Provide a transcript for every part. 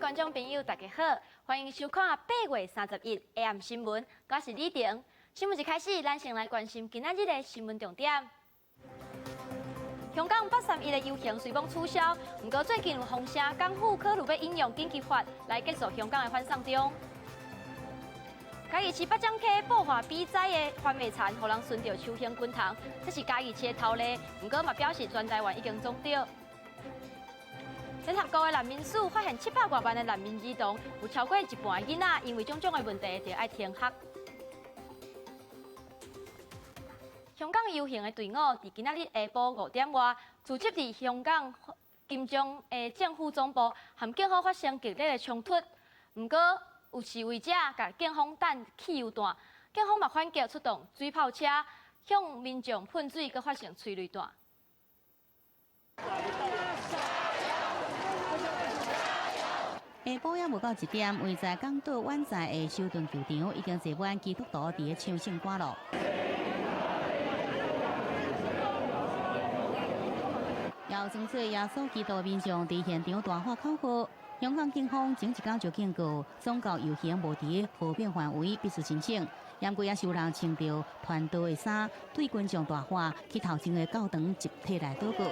观众朋友，大家好，欢迎收看8月31 AM 新闻，我是李婷。新闻一开始，咱先来关心今仔日的新闻重点。香港831的游行随风取消，不过最近有风声，港府可能要引用紧急法来结束香港的反送中。嘉义市北江溪爆发比灾的番麦田，互人顺着秋兴滚烫，这是嘉义市的头例，不过嘛表示全台湾已经终掉。联合国的难民署发现700多万的难民儿童，有超过一半的囡仔因为种种的问题，就要停学。香港游行的队伍伫今仔日下晡5点外，组织伫香港金钟的政府总部，和警方发生激烈的冲突。不过有示威者甲警方弹汽油弹，警方嘛反击出动水炮车，向民众喷水，佮发生催泪弹。下晡也无到1点，位在港岛湾仔的修顿球场已经坐满基督徒伫咧唱圣歌咯。要争取耶稣基督的民众伫现场大喊口号。香港警方前一天就警告，宗教游行无伫和平范围，必须申请。严过也是有人穿着团队的衫，对群众大喊，去头前的教堂集体来祷告。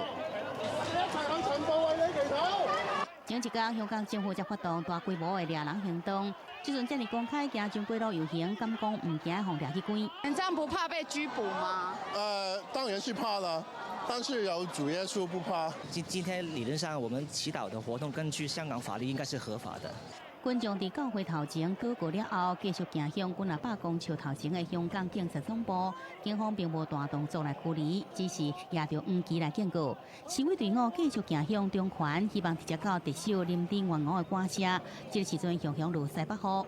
前一天，香港政府才发动大规模的抓人行动，即阵这里公开行上街道游行，敢讲唔惊互抓去关？你这样不怕被拘捕吗？当然是怕了，但是有主耶稣不怕。今天理论上，我们祈祷的活动根据香港法律应该是合法的。群众伫教会头前祷告了后，继续行向军喇叭公树头前的香港警察总部。警方并无大动作来驱离，只是拿着黄旗来警告。示威队伍继续行向中环，希望直接到特首林郑月娥的官舍。这个时阵，向向如西北雨。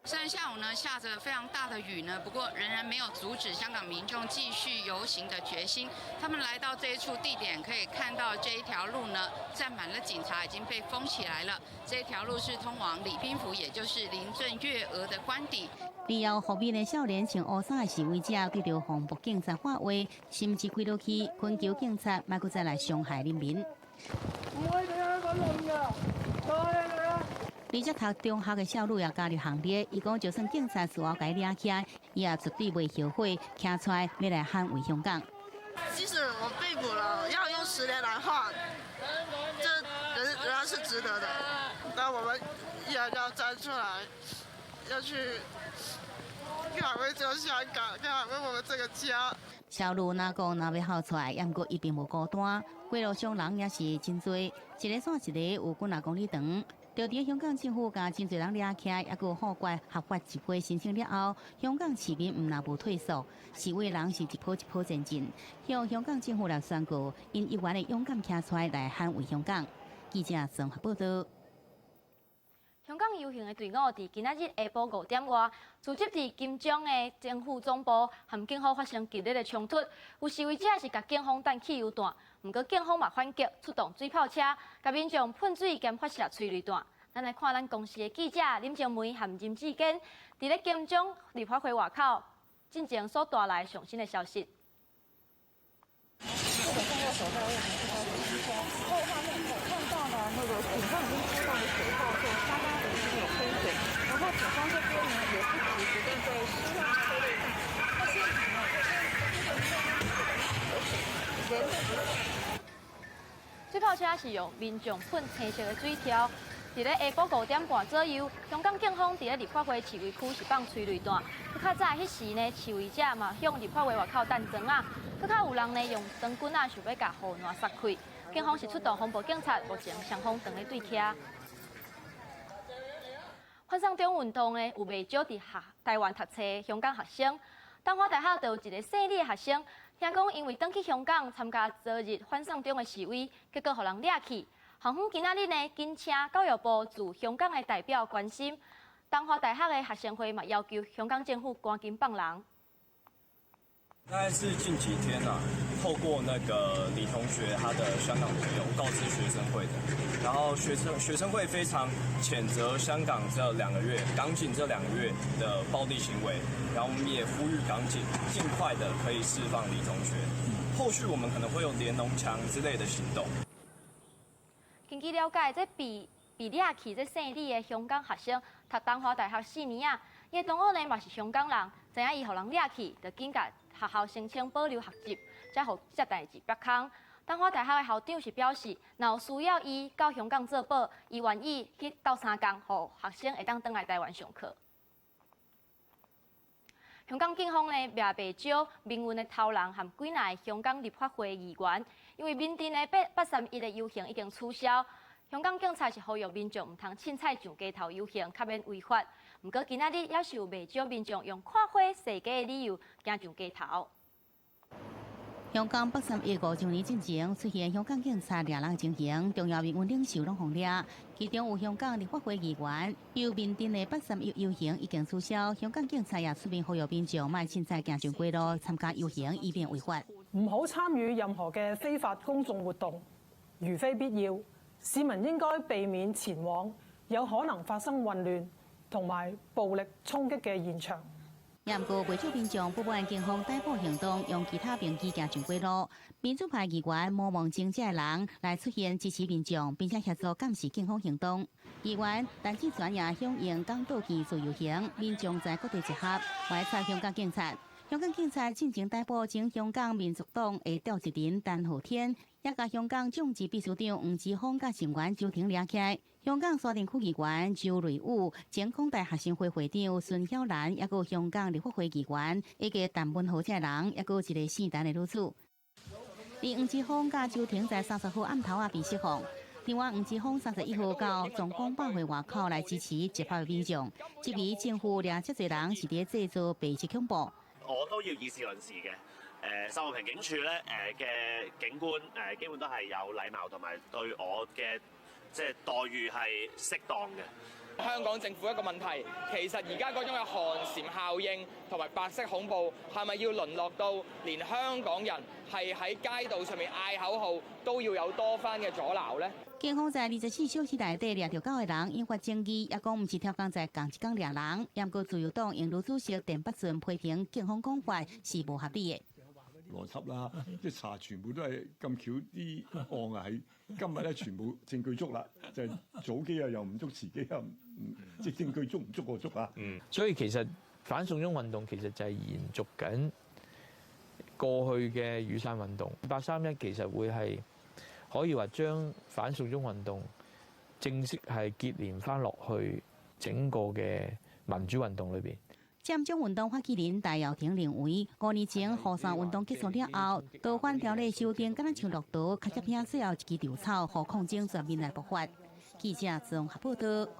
虽然下午呢下着非常大的雨呢，不过仍然没有阻止香港民众继续游行的决心。他们来到这一处地点，可以看到这一条路呢站满了警察，已经被封起来了。这一条路是通往礼宾府，也就是林郑月娥的官邸。理由后面的少年穿乌衫的示威者对着防暴警察发话，甚至开落去恳求警察莫再来伤害人民。唔可以咁樣揾人㗎，再嚟啊！而且讀中學的少女也加入行列，伊講就算警察事後給抓起來，伊也絕對袂後悔，站出來要來捍衛香港。即使我被捕了，要用10年來換，這仍然是值得的。那我們依然要站出來，要去捍衛這個香港，捍衛我們這個家。小女若講若要跑出來，不過伊並無孤單，街路上人也是真多，一個線一個有幾啊公里長。就伫香港政府甲真侪人抓起来，抑个好怪合法集会申請了後，香港市民唔若無退縮，示威人是一波一波前進，向香港政府來宣告，因一員的勇敢站出來捍衛香港。記者綜合報道。香港遊行的隊伍伫今仔日下晡5點外，組織伫金鐘的政府總部，和警方發生激烈的衝突。有示威者是甲警方彈汽油彈，不過警方嘛反擊，出動水炮車，甲民眾噴水兼發射催淚彈。咱來看咱公司的記者林靜梅和任志堅，伫咧金鐘立法會外口進前所帶來上新的消息。基本上要守在我们这条行车，后方面可以看到呢，那个警方已经出动的水炮就刚刚已经有喷水，然后警方这边呢也是不断在施放催泪弹，那现场呢这边人。水炮车是用民众喷青色的水条。伫咧下晡5點半左右，香港警方伫咧立法會示威區是放催淚彈。佮較早迄時呢，示威者嘛向立法會外口彈磚啊，佮較有人呢用長棍啊想要甲雨傘撒開。警方是出動防暴警察，目前雙方正咧對徛。反送中運動呢有袂少伫台灣讀冊的香港學生，東華大學就有一個姓李的學生，聽講因為轉去香港參加昨日反送中的示威，結果互人抓去。航方今仔日呢，緊請教育部駐香港的代表關心，東華大學的學生會嘛要求香港政府趕緊放人。大概是近幾天啊，透過那個李同學他的香港朋友告知學生會的，然後學生會非常譴責香港這2個月港警這2個月的暴力行為，然後我們也呼籲港警盡快的可以釋放李同學，後續我們可能會有連儂牆之類的行動。根據了解，這被被掠去这姓李的香港学生，读东华大学4年啊。伊的同学呢嘛是香港人，知影伊互人掠去，就紧甲学校申请保留学籍，才互接代志别空。东华大学的校长是表示，若有需要伊到香港做保，伊愿意去斗3工，互学生会当转来台湾上课。香港警方呢抓袂少民运的头人和几名香港立法会议员，因为民阵的831的游行已经取消。香港警察是呼吁民众唔通凊彩上街头游行，以免违法。不过今仔日也是有袂少民众用看花设计的理由行上街头。香港831周年进前出现香港警察掠人的情形，重要民运领袖拢互掠，其中有香港立法会议员。由民阵的831游行已经取消，香港警察也出面呼吁民众莫凊彩行上街路参加游行，以免违法。唔好參與任何嘅非法公眾活動，如非必要，市民應該避免前往有可能發生混亂同埋暴力衝擊嘅現場。不過，不少民眾不滿警方逮捕行動，用其他兵器行上街路。民主派議員無望政治嘅人來出現支持民眾，並且協助監視警方行動。議員但只專業響應港島區自由行，民眾在各地集合，圍查香港警察。香港警察進前逮捕前香港民族黨嘅趙志林、陳浩天，也甲香港政治秘書長黃之鋒甲成員周庭抓起來。香港沙田區議員周瑞武、前港大學生會會長孫曉蘭，也有香港立法會議員以及陳文豪這人，也有一個姓陳的女子。而黃之鋒甲周庭在30號暗頭被釋放。另外，黃之鋒31號到總統百貨外口來支持執法嘅民眾，質疑政府掠這濟人是佇製造白色恐怖。我都要以事論事嘅。秀茂坪警署咧嘅警官基本都係有禮貌同埋對我嘅即係待遇係適當嘅。香港政府一個問題，其實而家嗰種嘅寒蟬效應同埋白色恐怖，係咪要淪落到連香港人係喺街道上面嗌口號都要有多番嘅阻撓呢？警方在24小時內底掠到9個人，引發爭議，也講唔是超工在同一天掠人。不過自由黨營女主席田北俊批評警方講法是無合理嘅。邏輯啦，即係查全部都係咁巧啲案啊，喺今日咧全部證據足啦，就係早幾日又唔足，遲幾日即係證據足唔足個足啊。所以其實反送中運動其實就係延續緊過去嘅雨傘運動。831其實會係可以話將反送中運動正式係結連翻落去整個嘅民主運動裏邊。佔中運動發起人戴耀廷認為，5年前雨傘運動結束了後，逃犯條例修訂敢若像落刀，較接拼最後一支稻草，互抗爭全面來爆發。記者綜合報道。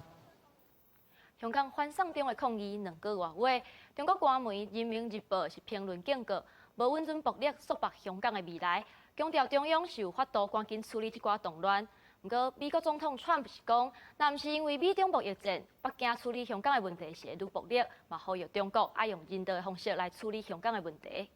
香港反送中的抗議2個月，中國官媒《人民日報》是評論警告，無穩準暴力束縛香港的未來，強調中央是有法度趕緊處理這掛動亂。不過，美國總統川普是講，若唔是因為美中博弈戰，北京處理香港的問題是會愈暴力，嘛呼籲中國愛用人道的方式來處理香港的問題。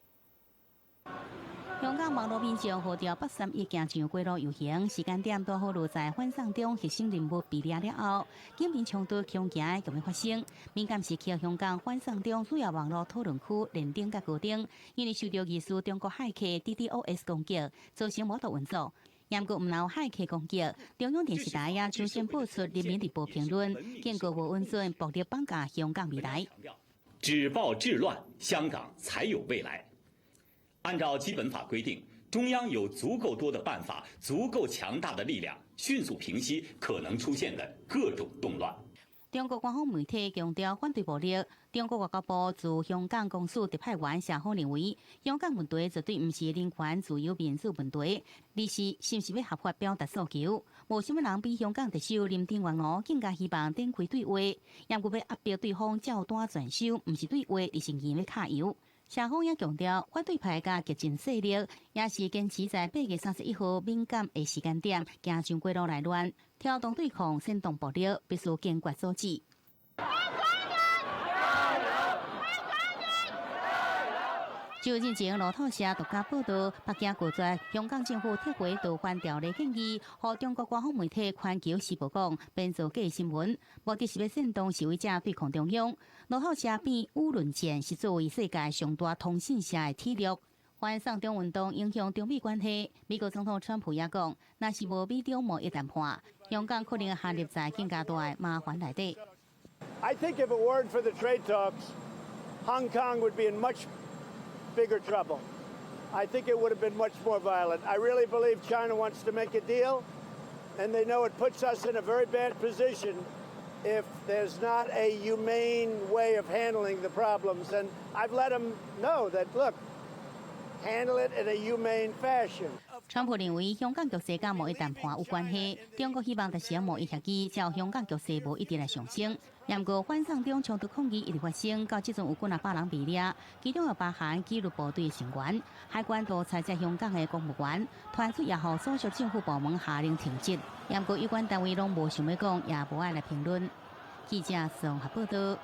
香港網絡民眾號召831行上街路遊行，時間點都好落在反送中核心人物被掠了後，警民衝突強行咁樣發生。敏感時刻，香港反送中主要網絡討論區連登甲高登，因為受到疑似中國駭客 DDoS 攻擊，造成無法運作。不過唔鬧駭客攻擊，中央電視台也首先播出《人民日報》評論，警告無穩準暴力綁架香港未來。止暴制亂，香港才有未來。按照基本法規定，中央有足夠多的辦法，足夠強大的力量，迅速平息可能出現的各種動亂。中國官方媒體強調反對暴力。中國外交部駐香港公署特派員謝鋒認為，香港問題絕對唔是人權自由民主問題，而是唔是要合法表達訴求。無什麼人比香港特首林鄭月娥更加希望展開對話，也唔要壓迫對方照單全收，唔是對話，而是硬要卡油。謝鋒也強調，反對派甲激進勢力也是堅持在8月31號敏感的時間點行上街路來亂，挑動對抗煽動暴力，必須堅決阻止。就進前路透社獨家報道，北京拒絕香港政府撤回逃犯條例建議，和中國官方媒體環球時報講編造假新聞，目的是要煽動示威者對抗中央。路透社編輿論戰是作為世界上大通訊社的體力，反送中运动影响中美关系，美国总统川普也讲，若是无美中贸易谈判，香港可能会陷入在更加大的麻烦内底。I think if it weren't for the trade talks, Hong Kong would be in much bigger trouble. I think it would have been much more violent. I really believe China wants to make a deal, and they know it puts us in a very bad position if there's not a humane way of handling the problems. And I've let them know that, look, handle it in a humane fashion. 川普认为香港局势甲贸易谈判有关系，中国希望达成贸易协议，才有香港局势无一直来上升。不过反送中冲突抗议一直发生，到即阵有几百人被抓，其中有包含纪律部队成员。海关督察在香港的公务员传出也予所属政府部门下令停职。不过有关单位拢无想要讲，也无爱来评论。记者综合报道。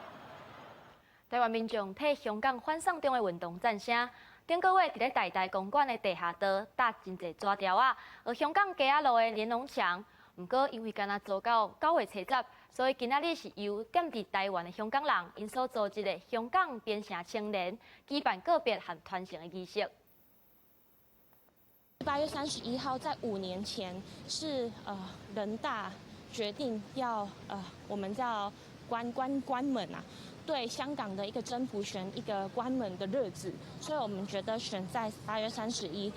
台湾民众替香港反送中的运动赞声。顶个月伫咧大大公馆的地下道搭真侪纸条啊，而香港街仔路的连农墙，不过因为敢若做到9月初10，所以今仔日是由踮伫台湾的香港人因所组织的香港编城青年举办个别和团成的仪式。8月31号，在5年前是人大决定要我们叫关门啊。对香港的一个真普选一个关门的日子，所以我们觉得选在8月31，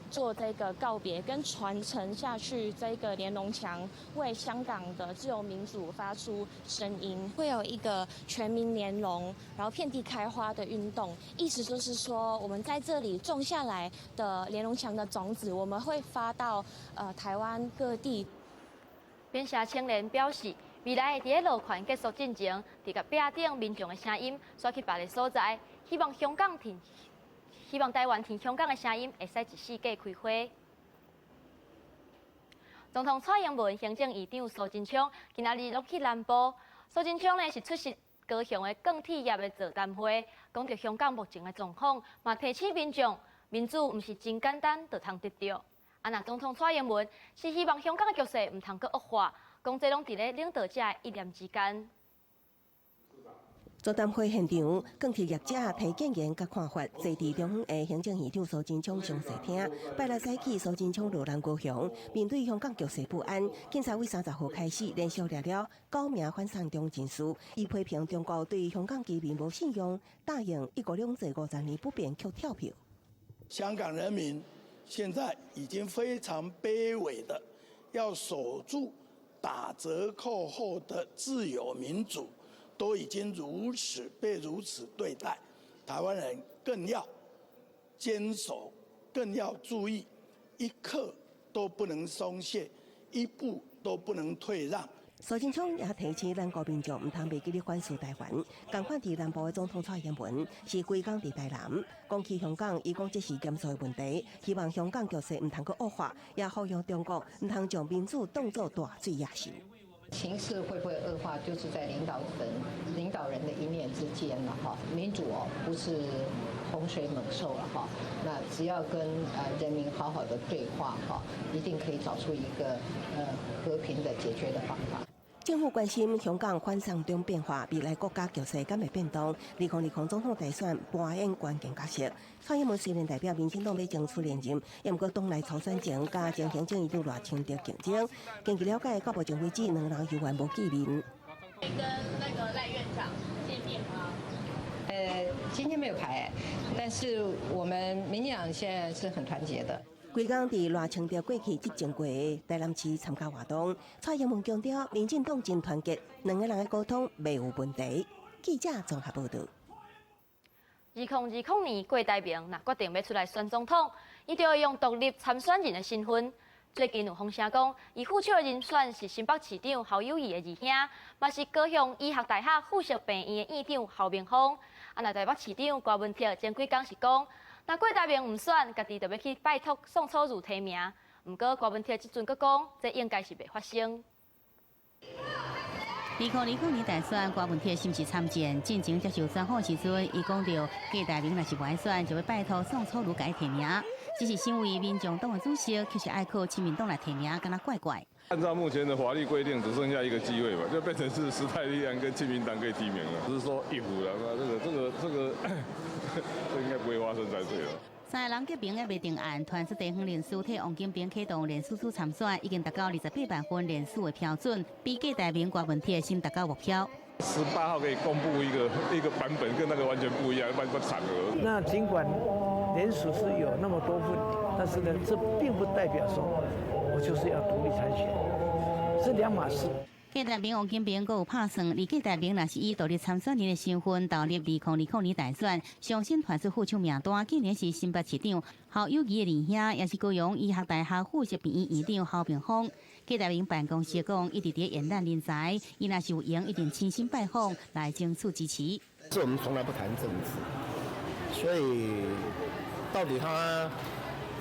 做这个告别跟传承下去，这个连农墙为香港的自由民主发出声音，会有一个全民连农，然后遍地开花的运动，意思就是说，我们在这里种下来的连农墙的种子，我们会发到台湾各地。编城青年表示。未来会伫路权结束进前，伫个壁顶民众的声音刷去别个所在，希望台湾听香港的声音，会使一世界开花。总统蔡英文、行政院长苏贞昌今仔日落去南部，苏贞昌呢是出席高雄的钢铁业的座谈会，讲到香港目前的状况，嘛提醒民众，民主毋是真简单就通得到。那总统蔡英文是希望香港的局势毋通阁恶化。讲这拢伫咧领导者一念之间。座谈会现场，钢铁业者提建言甲看法，坐伫中央的行政院长苏贞昌详细听。拜六早起，苏贞昌落南高雄，面对香港局势不安，警察为30号开始连续抓了9名反送中人士，伊批评中国对香港居民无信用，答应1国2制50年不变却跳票。香港人民现在已经非常卑微的要守住。打折扣后的自由民主都已经如此对待，台湾人更要坚守，更要注意，一刻都不能松懈，一步都不能退让。苏贞昌也提醒咱国民众唔通袂记咧反诉台湾，共款伫南部的总统蔡英文是规工伫台南，讲起香港，伊讲这是严肃的问题，希望香港局势唔通阁恶化，也呼吁中国唔通将民主当作大水野心。情势会不会恶化，就是在领导人的一念之间了哈。民主不是洪水猛兽了哈，那只要跟人民好好的对话哈，一定可以找出一个和平的解决的方法。政府关心香港反送中变化，未来国家局势敢会变动？2020总统大选扮演关键角色。蔡英文虽然代表民进党要争取连任，也毋过党内初选前加前行政院长赖清德竞争。根据了解，到目前为止，两人犹原无见面。跟那个赖院长见面吗？今天没有排，但是我们民进党现在是很团结的。规工伫赖清德过去执政过的台南市参加活动，蔡英文强调民进党真团结，两个人的沟通未有问题。记者综合报道。2020年，郭台铭若决定要出来选总统，伊就要用独立参选人的身份。最近有风声讲，伊副手的人选是新北市长侯友宜的二兄，嘛是高雄医学大学附属病院的院长侯明芳。那台北市长郭文铁前几天是讲。那郭台铭唔选，家己就要去拜托宋楚瑜提名。不过郭文铁即阵佫讲，这应该是袂发生。2020年大选，郭文铁是毋是参战？进前接受专访时阵，伊讲到郭台铭若是不爱选，就要拜托宋楚瑜甲伊提名。只是身为民众党的主席，却是爱靠亲民党来提名，敢若怪怪。按照目前的法律规定，只剩下一个机会吧，就变成是时代力量跟亲民党可以提名了，只是说一糊了，这应该不会发生才对了。三个人结名也未定案，团出地方联署替王金平启动联署组参选，已经达到28万份联署的标准，比各大名挂问题的先达到目标。18号可以公布一个版本，跟那个完全不一样，不场合。那尽管联署是有那么多份，但是呢，这并不代表说我就是要独立参选，是两码事。各大名王金平阁有拍算，而各大名若是以独立参选人的身份投入2020年大选，相信团出副手名单，今年是新北市长侯友宜的二兄，也是高雄医学大学附设病院院长侯炳峰。各大名办公室讲，一直在延揽人才，伊若是有闲，一定亲身拜访来争取支持。是我们从来不谈政治，所以到底他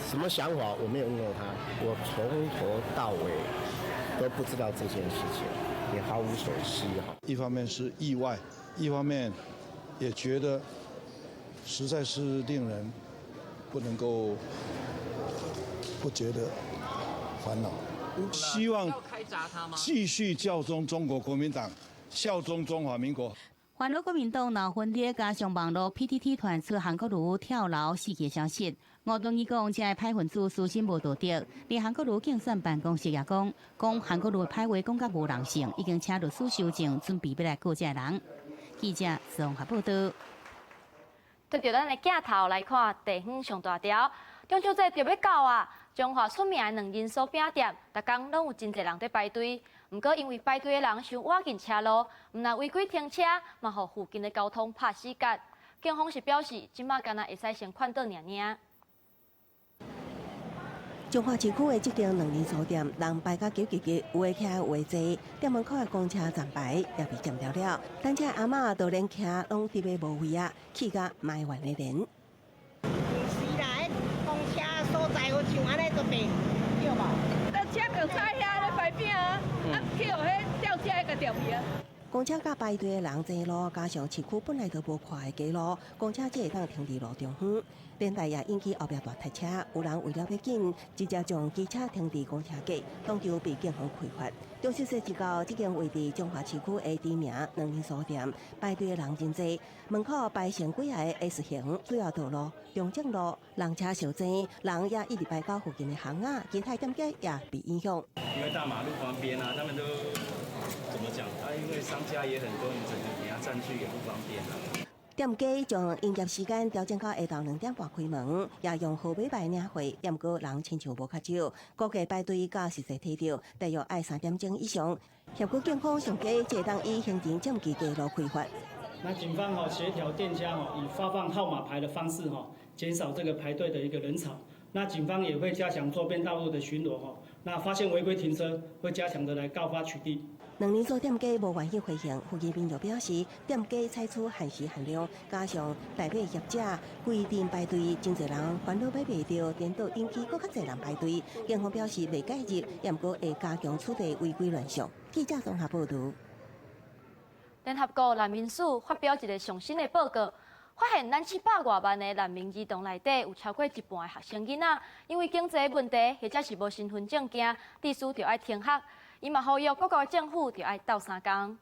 什么想法，我没有问过他，我从头到尾都不知道这件事情，也毫无所知哈。一方面是意外，一方面也觉得实在是令人不能够不觉得烦恼。希望继续效忠中国国民党，效忠中华民国。烦恼国民党闹分裂，加上网络 PTT 传出韩国瑜跳楼死嘅消息。吴敦义讲，这个派分子私心无道德，连韩国瑜竞选办公室也讲韩国瑜派话讲甲无人性，已经请律师收证，准备要来告这个人。记者综合报道。对着咱的镜头来看地方上大条，中秋节就要到啊！中华出名的2人酥饼店，逐天拢有真侪人在排队。不过因为排队的人想挖进车路，唔但违规停车，嘛互附近的交通拍死角。警方是表示，即马干那会使先看到尔。中华市区的这间2人酥店，人排甲9，有的徛有的坐，店门口的公车站牌也被占了了。等车阿嬷都连徛拢伫个无位啊，气甲埋怨的人。是啦，公车所在有像安尼都袂对无？那车就踩遐咧排饼啊，去互迄吊车个吊去啊。公车甲排队的人坐路，加上市区本来就无宽的街路，公车只会当停伫路中央，连带也引起后壁大塞车。有人为了要紧，直接将机车停伫公车格，当场被警方开罚。中秋节一到，这间位伫中华市区的知名2人酥店，排队的人真多，门口摆成几个 S 型主要道路、中正路，人车少济，人也一直排到附近的巷仔，其他店家也被影响。因为大马路旁边啊，他们都。怎么讲？因为商家也很多，你整个给他占据也不方便啊。店家将营业时间调整到下昼2点半开门，也用号码牌领货，不过人亲像无较少，估计排队到实际睇到，大约爱3点钟以上。协助警方上街，只当以行程占据街路开罚。那警方协调店家以发放号码牌的方式减少这个排队的一个人潮。那警方也会加强周边道路的巡逻那发现违规停车，会加强的来告发取缔。2人酥店家无愿意回应，附近民众表示，店家采取限时限量，加上代买业者规定排队，真侪人烦恼买袂到，颠倒引起更较侪人排队。警方表示未介入，也毋过会加强处理违规乱象。记者综合报道。联合国难民署发表一个上新的报告，发现咱700多万的难民儿童内底，有超过一半的学生囡仔，因为经济问题或者是无身份证件，致使着爱停学。伊嘛呼吁各国政府着爱斗3工。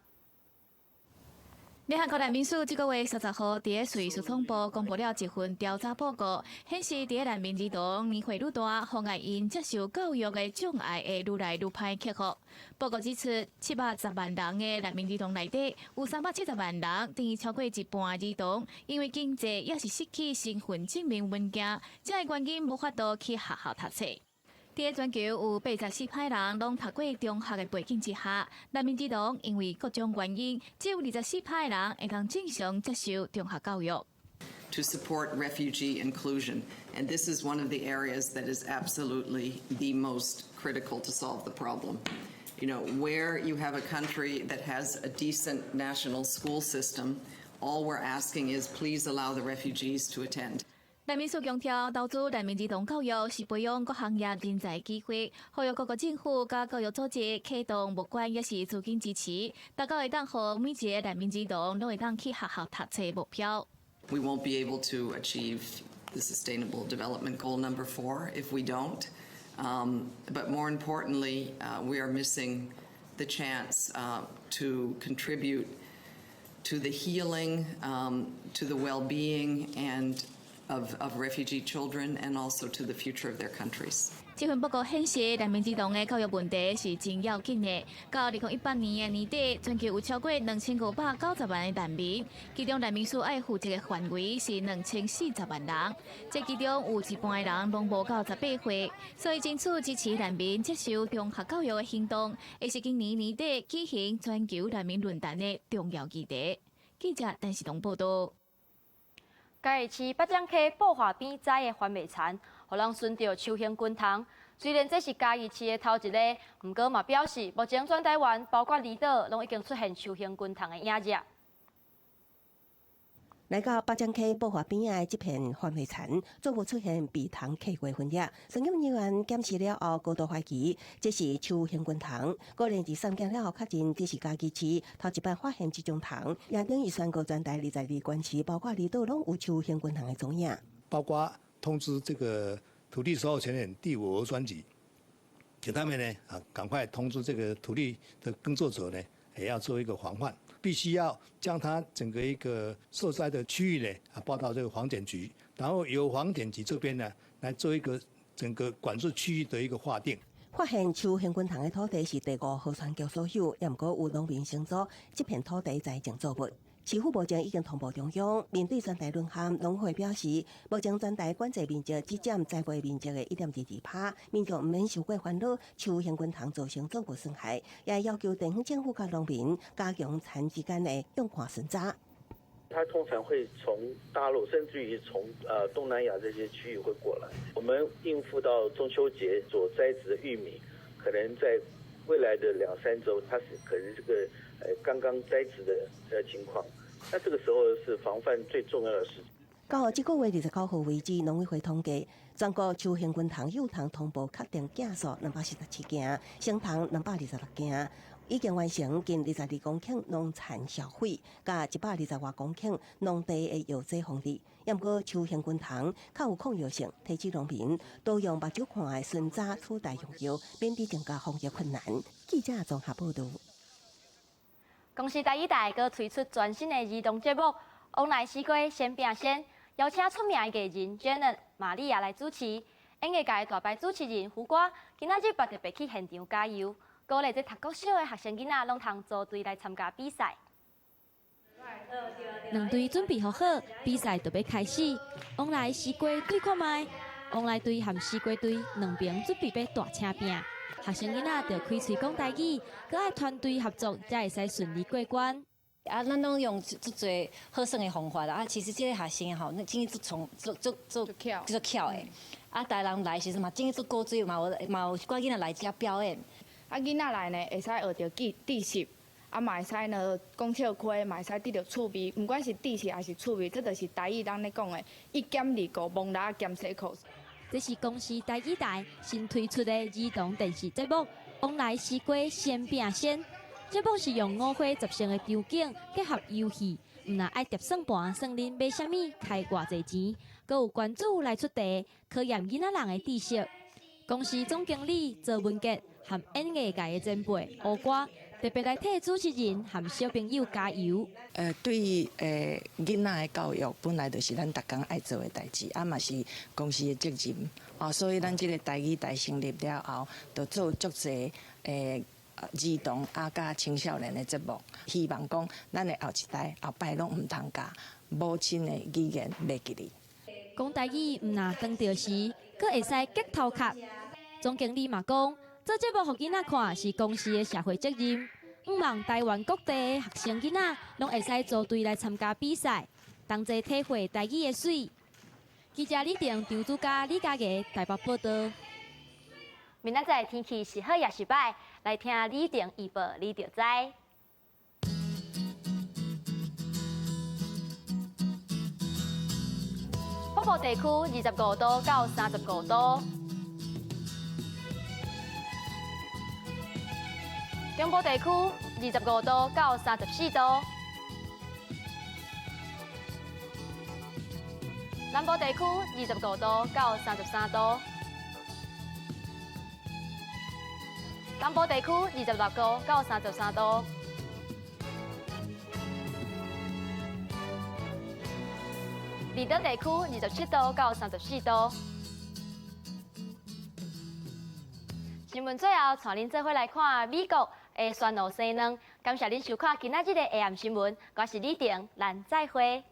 联合国难民署这个月30号伫瑞士总部公布了一份调查报告，显示伫难民儿童年岁愈大，妨碍因接受教育的障碍会愈来愈歹克服。报告指出，710万人的难民儿童内底，有370万人，等于超过一半的儿童，因为经济也是失去身份证明文件，这个原因无法度去学校读册。伫全球有84派人拢读过中学的背景之下，难民儿童因为各种原因，只有24派人会当正常接受中学教育。To support refugee inclusion, and this is one of the areas that is absolutely the most critical to solve the problem. You know, where you have a country that has a decent national school system, all we're asking is please allow the refugees to attend. 难民署强调，投资难民儿童教育是培养各行业人才机会，呼吁各国政府甲教育组织启动募款也是资金支持，大家会当互每一个难民儿童都会当去学校读册目标。We won't be able to achieve the Sustainable Development Goal number 4 if we don't. But more importantly, we are missing the chance to contribute to the healing, to the well-being and of refugee children, and also to the future of their countries. 这份报告显示，人民儿童的教育问题是真要紧的。到2018年的年底，全球有超过2590万的难民，其中难民所爱负责的范围是2040万人，这其中有一半的人拢无到18岁，所以争取支持难民接受中学教育的行动，也是今年年底举行全球难民论坛的重要议题。记者陈世东报道。嘉义市北江溪布华边栽的番麦田，互人顺着秋兴滚烫。虽然这是嘉义市的头一个，不过嘛表示，目前全台湾包括离岛，拢已经出现秋兴滚烫的影子。来到北江溪布华边的这片番麦田，总无出现被虫吸过粉叶。生检人员检视了后，高度怀疑这是秋兴滚虫。果然，伫三检了后，确认这是嘉义市头一摆发现这种虫。也等于全国全台22县市，包括离岛，拢有秋兴滚虫的踪影。包括通知这个土地收后前人第5额专辑，请他们呢赶快通知这个土地的耕作者呢，也要做一个防范。必须要将它整个一个受灾的区域呢报到这个防检局，然后由防检局这边呢来做一个整个管制区域的一个划定。发现秋兴滚虫的土地是第5号船桥所有，也毋过有农民承租这片土地在种作物。市府目前已经通报中央，面对全台沦陷，农会表示，目前全台管制面积只占栽培面积的1.22%，民众毋免受过烦恼秋兴滚虫造成作物损害，也要求地方政府甲农民加强田之间的用看巡查。它通常会从大陆，甚至于从东南亚这些区域会过来。我们应付到中秋节所栽植的玉米，可能在未来的2-3周，它是可能这个刚刚栽植的情况。那这个时候是防范最重要的事情。到这个月29号为止，农委会统计，全国秋兴滚虫幼虫通报确定件数217件，生虫226件，已经完成近22公顷农产销毁，甲120多公顷农地的药剂防治。也毋过秋兴滚虫较有抗药性，提醒农民多用目睭看的巡查取代用药，免得增加防疫困难。记者综合报道。公司第一代佮推出全新的儿童节目《往来西瓜先变先》，邀请出名的艺人 Janet、玛利亚来主持。演艺界大牌主持人胡歌今仔日特别去现场加油，鼓励这读国小的学生囡仔拢通组队来参加比赛。两队准备好，比赛就要开始。往来西瓜对看卖，往来队和西瓜队两边准备要大请拼。学生囡仔要开喙讲台语，佮爱团队合作，才会使顺利过关。咱拢用足侪好耍的方法啦。其实这个学生吼，真係足巧的。大人来时阵嘛，真係足古锥，嘛有寡囡仔来遮表演。囡仔来呢，会使学着知识，嘛会使呢讲笑开，嘛会使得到趣味。不管是知识还是趣味，这就是台语咱咧讲的1减2個蒙拉減4個。这是公司第一代新推出的儿童电视节目《往来西瓜先变先》。节目是用5花10成的场景结合游戏，唔但爱叠算盘、算恁买啥物、开偌济钱，佮有关主来出题，考验囡仔人的知识。公司总经理周文杰和演艺界的前辈胡歌特别来替主持人和小朋友加油。对于囡仔的教育，本来就是咱逐工爱做的代志，嘛是公司的责任。所以咱这个台语台成立了后，就做足侪儿童甲青少年的节目，希望讲咱的后一代后摆拢唔通甲母亲的语言袂记哩。讲台语唔但当着时，佮会使结头壳。总经理嘛讲，做节目互囡仔看是公司的社会责任。毋望台湾各地的学生囡仔拢会使组队来参加比赛，同齐体会台语的水。记者李定、张主家、李家嘅台北报道。明仔载天气是好也是歹，来听李定预报，你就知。北部地区25度到35度，中部地区25度到34度，南部地区25度到33度。东部地区26度到33度。离岛地区27度到34度。新闻最后，带您做伙来看美国的宣怒生卵。感谢您收看今仔日的 AM 新闻，我是李婷，咱再会。